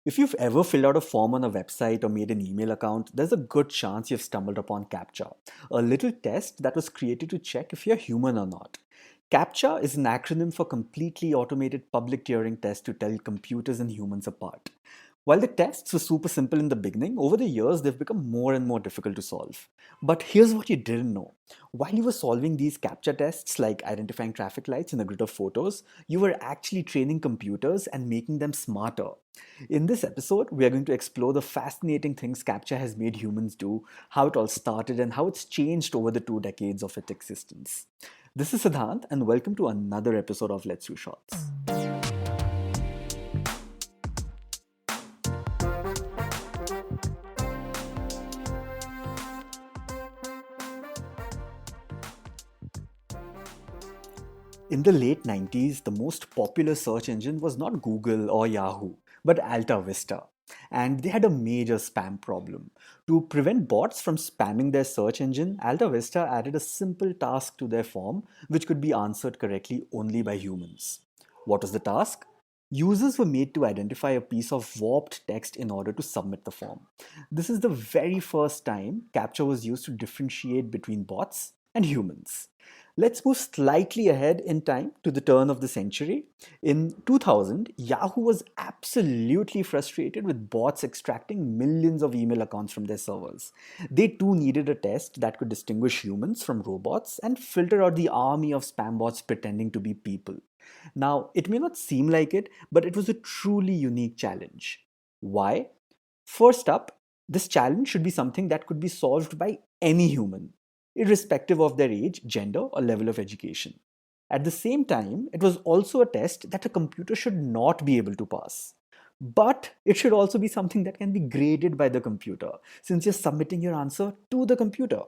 If you've ever filled out a form on a website or made an email account, there's a good chance you've stumbled upon CAPTCHA, a little test that was created to check if you're human or not. CAPTCHA is an acronym for Completely Automated Public Turing Test to tell computers and humans apart. While the tests were super simple in the beginning, over the years they've become more and more difficult to solve. But here's what you didn't know. While you were solving these CAPTCHA tests, like identifying traffic lights in a grid of photos, you were actually training computers and making them smarter. In this episode, we are going to explore the fascinating things CAPTCHA has made humans do, how it all started, and how it's changed over the 2 decades of its existence. This is Siddhant, and welcome to another episode of Let's Do Shots. In the late 90s, the most popular search engine was not Google or Yahoo, but Alta Vista. And they had a major spam problem. To prevent bots from spamming their search engine, Alta Vista added a simple task to their form, which could be answered correctly only by humans. What was the task? Users were made to identify a piece of warped text in order to submit the form. This is the very first time CAPTCHA was used to differentiate between bots and humans. Let's move slightly ahead in time to the turn of the century. In 2000, Yahoo was absolutely frustrated with bots extracting millions of email accounts from their servers. They too needed a test that could distinguish humans from robots and filter out the army of spam bots pretending to be people. Now, it may not seem like it, but it was a truly unique challenge. Why? First up, this challenge should be something that could be solved by any human, irrespective of their age, gender, or level of education. At the same time, it was also a test that a computer should not be able to pass. But it should also be something that can be graded by the computer, since you're submitting your answer to the computer.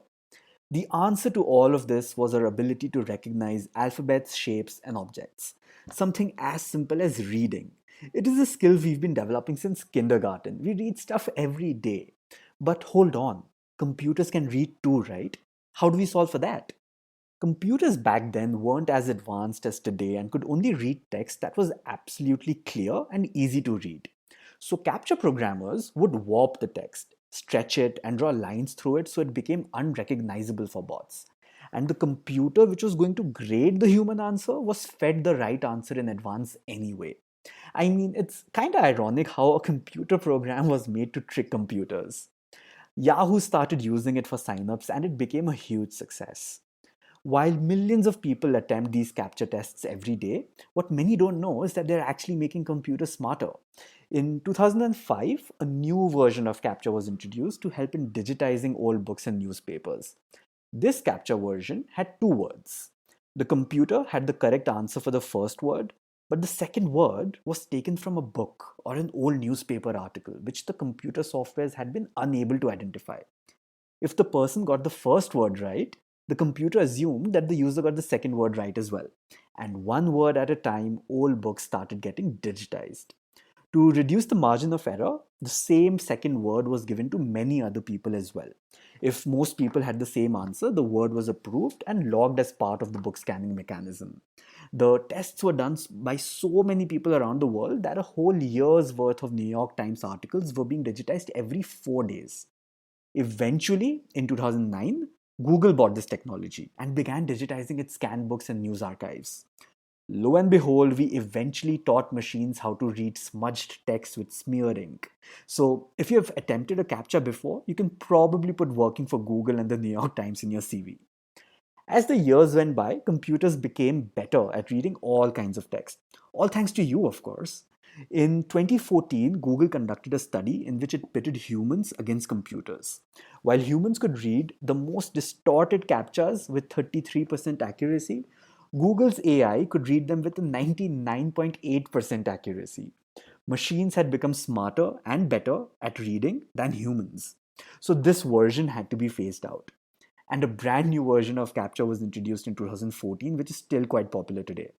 The answer to all of this was our ability to recognize alphabets, shapes, and objects. Something as simple as reading. It is a skill we've been developing since kindergarten. We read stuff every day. But hold on, computers can read too, right? How do we solve for that? Computers back then weren't as advanced as today and could only read text that was absolutely clear and easy to read. So CAPTCHA programmers would warp the text, stretch it, and draw lines through it so it became unrecognizable for bots. And the computer, which was going to grade the human answer, was fed the right answer in advance anyway. I mean, it's kind of ironic how a computer program was made to trick computers. Yahoo started using it for signups and it became a huge success. While millions of people attempt these CAPTCHA tests every day, what many don't know is that they're actually making computers smarter. In 2005, a new version of CAPTCHA was introduced to help in digitizing old books and newspapers. This CAPTCHA version had two words. The computer had the correct answer for the first word, but the second word was taken from a book or an old newspaper article, which the computer softwares had been unable to identify. If the person got the first word right, the computer assumed that the user got the second word right as well. And one word at a time, old books started getting digitized. To reduce the margin of error, the same second word was given to many other people as well. If most people had the same answer, the word was approved and logged as part of the book scanning mechanism. The tests were done by so many people around the world that a whole year's worth of New York Times articles were being digitized every 4 days. Eventually, in 2009, Google bought this technology and began digitizing its scanned books and news archives. Lo and behold, we eventually taught machines how to read smudged text with smear ink. So, if you have attempted a CAPTCHA before, you can probably put working for Google and the New York Times in your CV. As the years went by, computers became better at reading all kinds of text. All thanks to you, of course. In 2014, Google conducted a study in which it pitted humans against computers. While humans could read the most distorted CAPTCHAs with 33% accuracy, Google's AI could read them with a 99.8% accuracy. Machines had become smarter and better at reading than humans. So this version had to be phased out. And a brand new version of CAPTCHA was introduced in 2014, which is still quite popular today.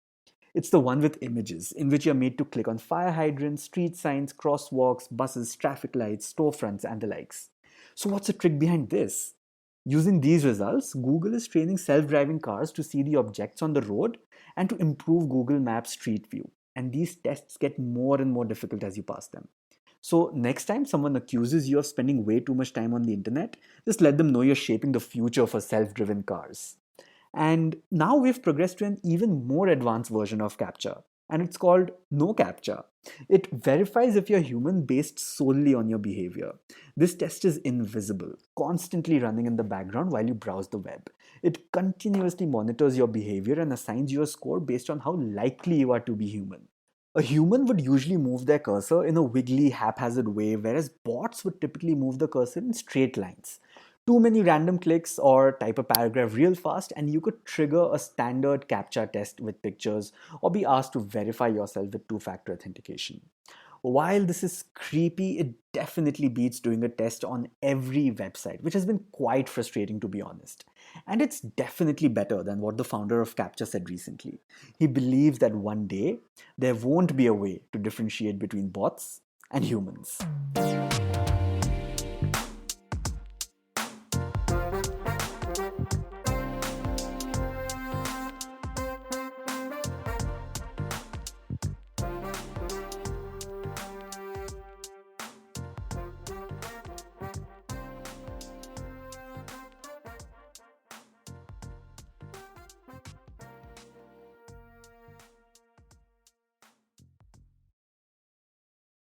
It's the one with images, in which you're made to click on fire hydrants, street signs, crosswalks, buses, traffic lights, storefronts, and the likes. So, what's the trick behind this? Using these results, Google is training self driving cars to see the objects on the road and to improve Google Maps Street View. And these tests get more and more difficult as you pass them. So next time someone accuses you of spending way too much time on the internet, just let them know you're shaping the future for self-driven cars. And now we've progressed to an even more advanced version of CAPTCHA, and it's called No CAPTCHA. It verifies if you're human based solely on your behavior. This test is invisible, constantly running in the background while you browse the web. It continuously monitors your behavior and assigns you a score based on how likely you are to be human. A human would usually move their cursor in a wiggly, haphazard way, whereas bots would typically move the cursor in straight lines. Too many random clicks or type a paragraph real fast, and you could trigger a standard CAPTCHA test with pictures or be asked to verify yourself with two-factor authentication. While this is creepy, it definitely beats doing a test on every website, which has been quite frustrating to be honest. And it's definitely better than what the founder of CAPTCHA said recently. He believes that one day there won't be a way to differentiate between bots and humans.